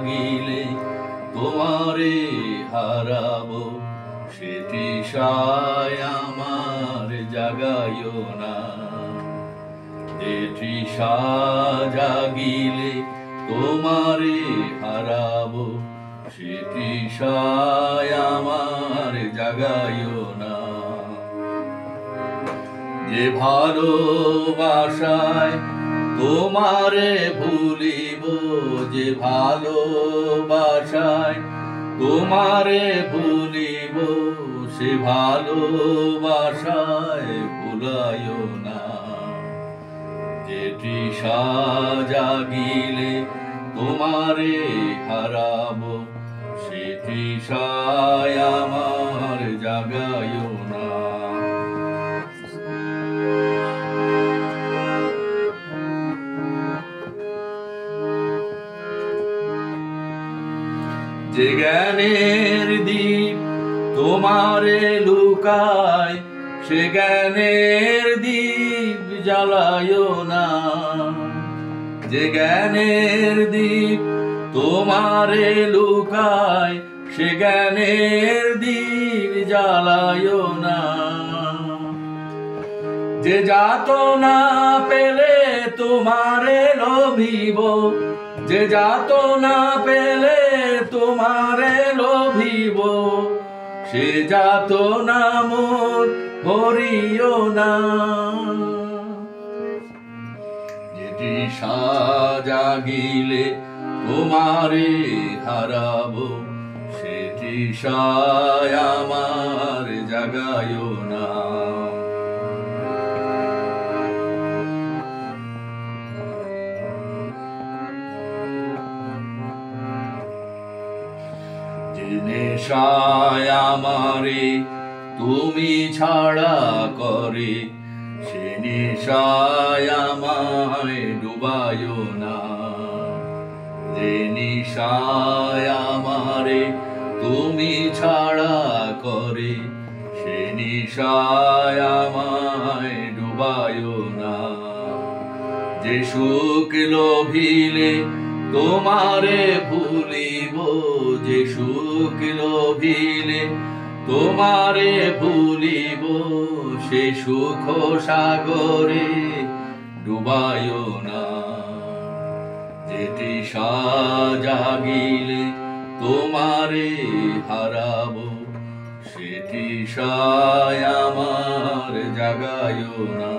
জাগিলে তোমারে হারাবো, সে তৃষায় আমার জাগাইও না। যে তৃষা জাগিলে তোমারে হারাবো, সে তৃষায় আমার জাগাইও না। যে ভালোবাসায় তোমারে ভুলিব, যে ভালোবাসায় তোমারে ভুলিব, সে ভালোবাসায় ভুলাইও না। যে তৃষা জাগিলে তোমারে হারাবো, সে তৃষায় আমার জাগাইও না। যে জ্ঞানের দ্বীপ তোমারে লুকায়, সে জ্ঞানের দ্বীপ জ্বালায়ও না। যে জ্ঞানের দ্বীপ তোমারে লুকায়, সে জ্ঞানের দ্বীপ জ্বালায়ও না। যে যাতনা পেলে তোমারে লোভিব, যে যাতনা পেলে তোমারে লোভিব, সে যাতনা মোর হরিও না। যে তৃষা জাগিলে তোমারে হারাবো, সে তৃষায় আমার জাগাইও না। যে নেশায় আমারে তুমি ছাড়া করে, সে নেশায় আমায় ডুবায়ও না। যে নেশায় আমারে তুমি ছাড়া করে, সে নেশায় আমায় ডুবায়ও না। যে সুখ লোভিলে তোমারে ভুলিব, যে সুখ লোভিলে তোমারে ভুলিব, সে সুখ সাগরে ডুবায়ও না। যে তৃষা জাগিলে তোমারে হারাবো, সে তৃষায় আমার জাগাইও না।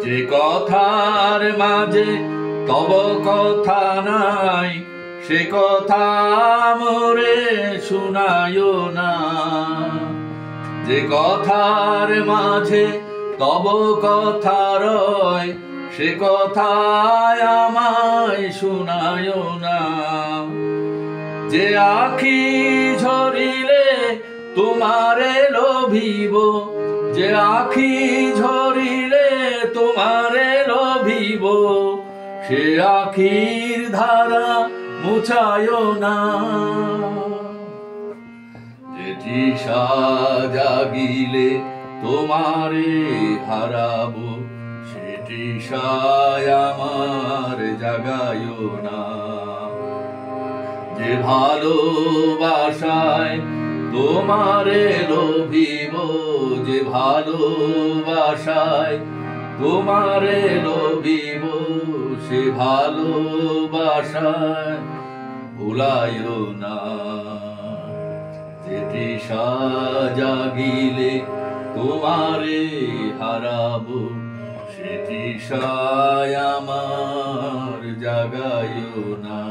যে কথার মাঝে তব কথা নাই, সে কথা মোরে শুনায়ও না। যে কথার মাঝে তব কথা রয়, সে কথায় আমায় শুনায়ও না। যে আখি ঝরিলে তোমারে লোভিব, যে আখি ঝরিলে তোমারে লোভিব, সে আখির ধারা মুছায়ও না। যে তৃষা জাগিলে তোমারে হারাবো, সে তৃষায় আমার জাগাইও না। যে ভালোবাসায় তোমারে লোভিব, যে ভালোবাসায় তোমারে লোভিব, সে ভালোবাসায় ভুলাইও না। যে তৃষা জাগিলে তোমারে হারাবো, সে তৃষায় আমার জাগাইও না।